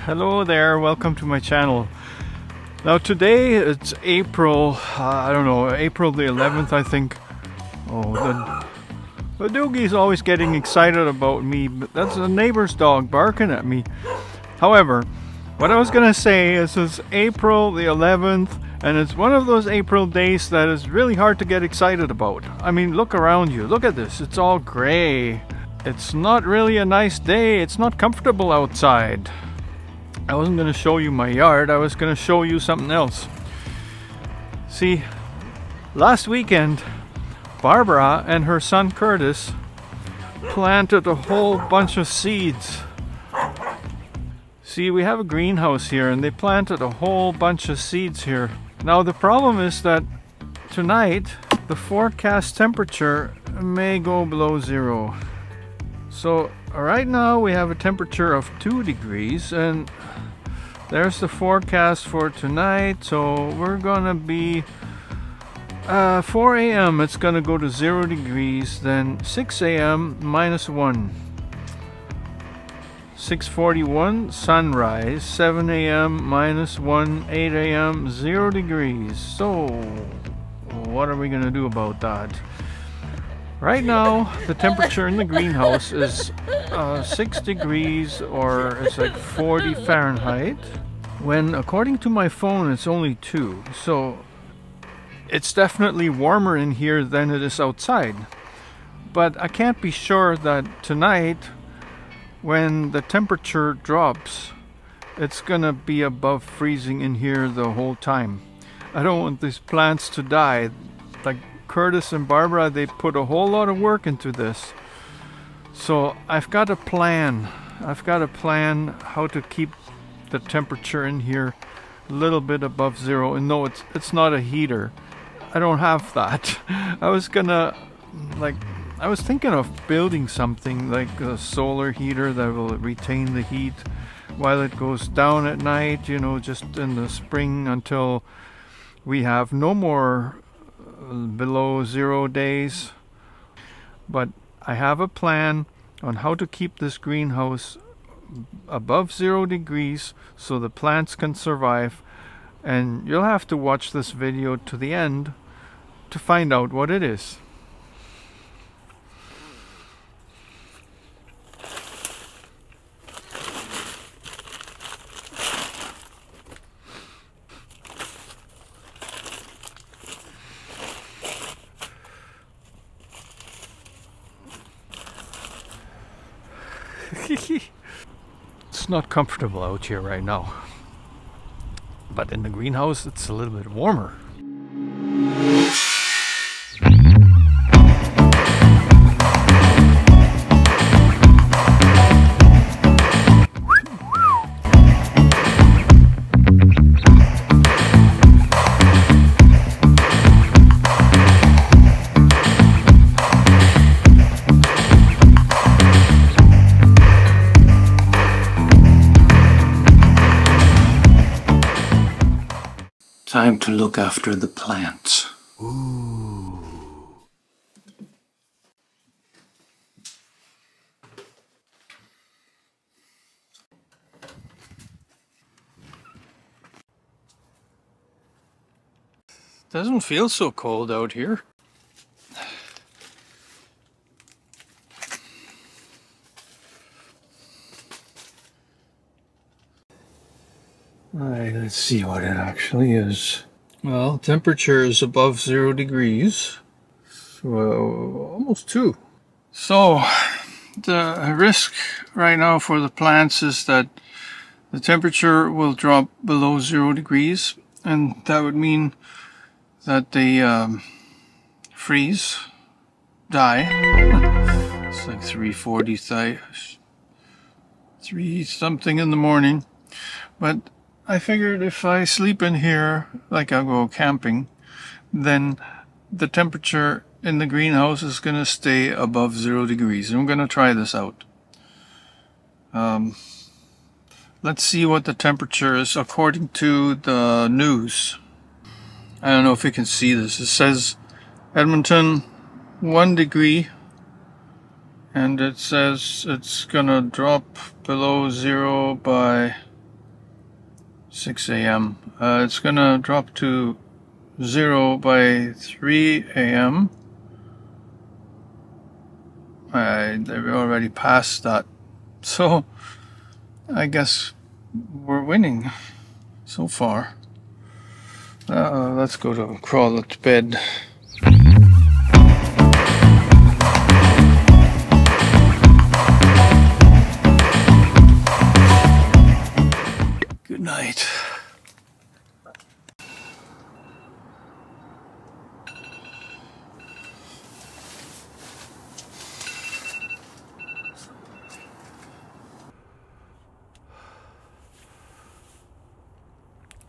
Hello there, welcome to my channel. Now today it's April, I don't know, April the 11th I think. Oh, the doogie's always getting excited about me, but that's a neighbor's dog barking at me. However, what I was gonna say is it's April the 11th and it's one of those April days that is really hard to get excited about. I mean, look around you, look at this, it's all gray. It's not really a nice day, it's not comfortable outside. I wasn't going to show you my yard, I was going to show you something else. See, last weekend, Barbara and her son Curtis planted a whole bunch of seeds. See, we have a greenhouse here and they planted a whole bunch of seeds here. Now the problem is that tonight, the forecast temperature may go below zero. So right now we have a temperature of 2 degrees and there's the forecast for tonight. So we're gonna be 4 a.m. it's gonna go to 0 degrees, then 6 a.m. -1, 6:41 sunrise, 7 a.m. -1, 8 a.m. 0 degrees. So what are we gonna do about that? Right now, the temperature in the greenhouse is 6 degrees, or it's like 40 Fahrenheit. When, according to my phone, it's only 2. So, it's definitely warmer in here than it is outside. But I can't be sure that tonight, when the temperature drops, it's gonna be above freezing in here the whole time. I don't want these plants to die. Like Curtis and Barbara, they put a whole lot of work into this. So I've got a plan. I've got a plan how to keep the temperature in here a little bit above zero. And no, it's not a heater. I don't have that. I was thinking of building something like a solar heater that will retain the heat while it goes down at night, you know, just in the spring until we have no more below 0 days. But I have a plan on how to keep this greenhouse above 0 degrees so the plants can survive, and you'll have to watch this video to the end to find out what it is. It's not comfortable out here right now, but in the greenhouse it's a little bit warmer. Time to look after the plants. Ooh. Doesn't feel so cold out here. Alright, let's see what it actually is. Well, temperature is above 0 degrees. Well, almost 2. So, the risk right now for the plants is that the temperature will drop below 0 degrees, and that would mean that they freeze, die. It's like 3:40, 3 something in the morning. But I figured if I sleep in here, like I go camping, then the temperature in the greenhouse is going to stay above 0 degrees. And I'm going to try this out. Let's see what the temperature is according to the news. I don't know if you can see this. It says Edmonton 1 degree. And it says it's going to drop below 0 by 6 a.m. It's gonna drop to 0 by 3 a.m. They're already past that, so I guess we're winning so far. Let's go to crawl to bed. Good night.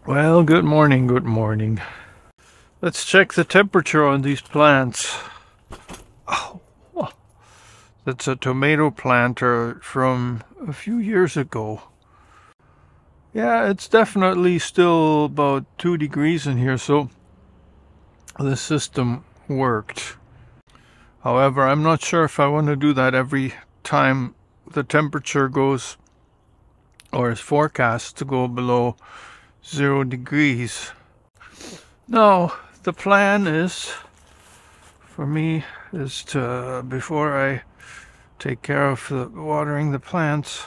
Well, good morning, good morning. Let's check the temperature on these plants. Oh, that's a tomato planter from a few years ago. Yeah, it's definitely still about 2 degrees in here, so the system worked. However, I'm not sure if I want to do that every time the temperature goes, or is forecast to go below 0 degrees. No, the plan is, for me, is to, before I take care of the watering the plants,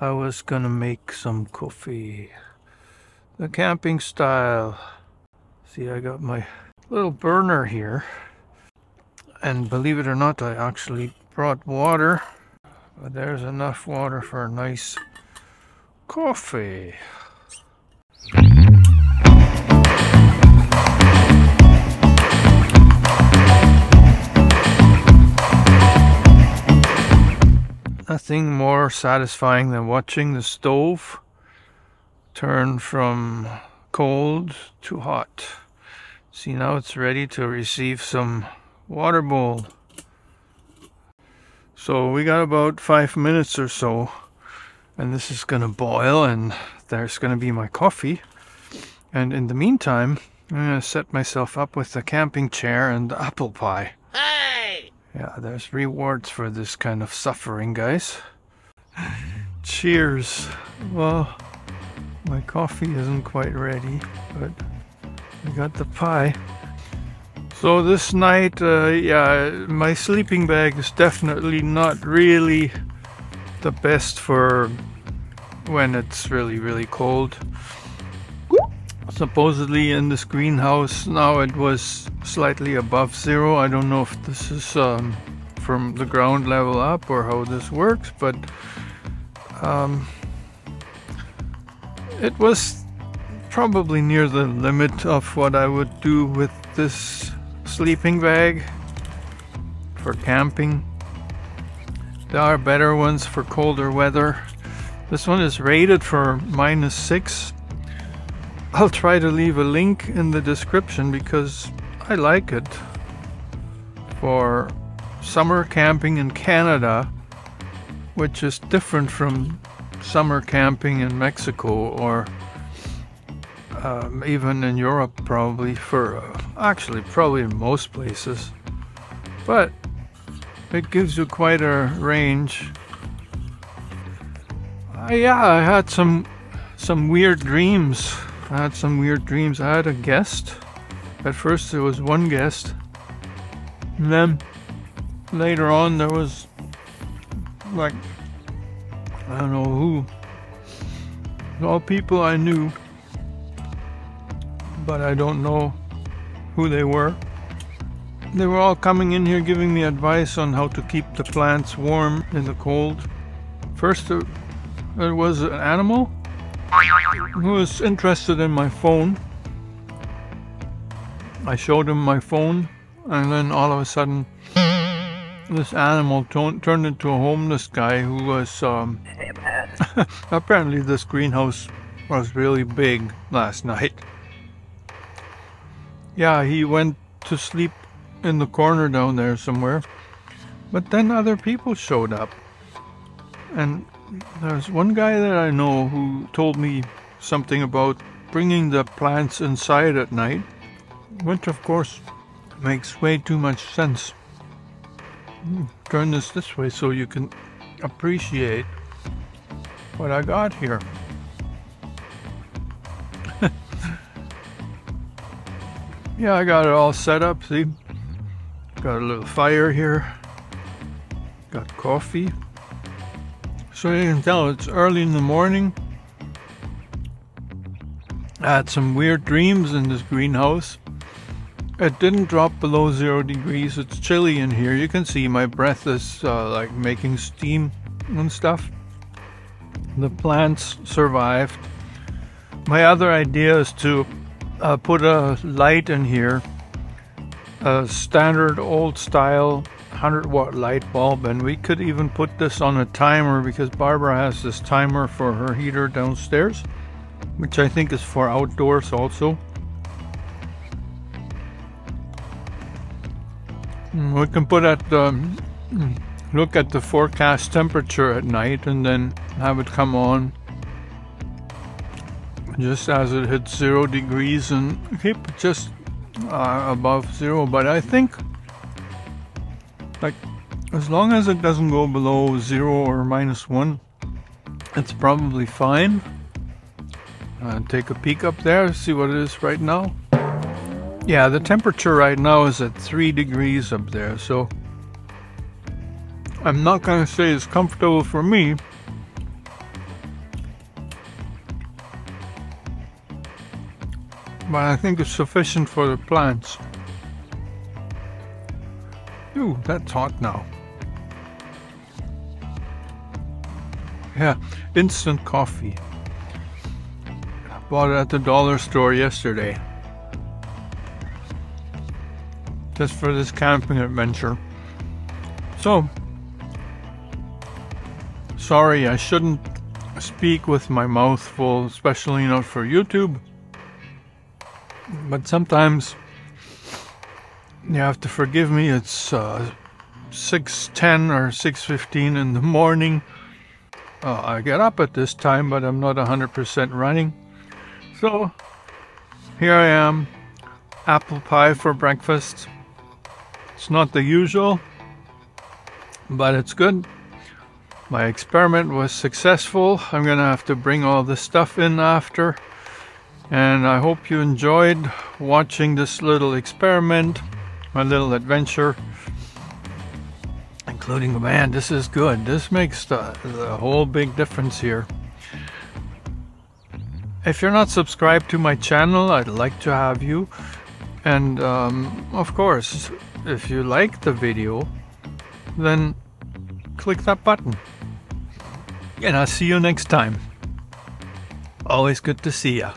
I was gonna make some coffee. The camping style. See, I got my little burner here. And believe it or not, I actually brought water. But there's enough water for a nice coffee. Nothing more satisfying than watching the stove turn from cold to hot. See, now it's ready to receive some water bowl. So we got about 5 minutes or so, and this is gonna boil, and there's gonna be my coffee. And in the meantime, I'm gonna set myself up with the camping chair and the apple pie. Hey! Yeah, there's rewards for this kind of suffering, guys. Cheers. Well, my coffee isn't quite ready, but I got the pie. So this night, yeah, my sleeping bag is definitely not really the best for when it's really, really cold. Supposedly in this greenhouse now it was slightly above 0. I don't know if this is from the ground level up or how this works, but it was probably near the limit of what I would do with this sleeping bag for camping. There are better ones for colder weather. This one is rated for -6. I'll try to leave a link in the description because I like it for summer camping in Canada, which is different from summer camping in Mexico or even in Europe, probably, for actually probably in most places, but it gives you quite a range. Yeah, I had some weird dreams. I had a guest. At first there was one guest, and then later on there was, like, I don't know who, all people I knew, but I don't know who they were. They were all coming in here giving me advice on how to keep the plants warm in the cold. First there was an animal who was interested in my phone. I showed him my phone, and then all of a sudden this animal turned into a homeless guy who was apparently this greenhouse was really big last night. Yeah, he went to sleep in the corner down there somewhere, but then other people showed up, and there's one guy that I know who told me something about bringing the plants inside at night, which of course makes way too much sense. Turn this way so you can appreciate what I got here. yeah, I got it all set up. See, got a little fire here, got coffee, so you can tell it's early in the morning. I had some weird dreams in this greenhouse. It didn't drop below 0 degrees. It's chilly in here. You can see my breath is like making steam and stuff. The plants survived. My other idea is to put a light in here, a standard old style 100-watt light bulb, and we could even put this on a timer because Barbara has this timer for her heater downstairs, which I think is for outdoors also. We can put at look at the forecast temperature at night and then have it come on just as it hits 0 degrees and keep it just above 0. But I think, like, as long as it doesn't go below 0 or -1, it's probably fine. Take a peek up there, see what it is right now. Yeah, the temperature right now is at 3 degrees up there, so I'm not gonna say it's comfortable for me, but I think it's sufficient for the plants. Ooh, that's hot now. Yeah, instant coffee. I bought it at the dollar store yesterday, just for this camping adventure. So, sorry, I shouldn't speak with my mouth full, especially not for YouTube. But sometimes you have to forgive me. It's 6:10 or 6:15 in the morning. I get up at this time, but I'm not 100% running. So, here I am, apple pie for breakfast. It's not the usual, but it's good. My experiment was successful. I'm gonna have to bring all this stuff in after. And I hope you enjoyed watching this little experiment, my little adventure. Including, man, this is good. This makes the whole big difference here. If you're not subscribed to my channel, I'd like to have you. And of course, if you like the video, then click that button. And I'll see you next time. Always good to see ya.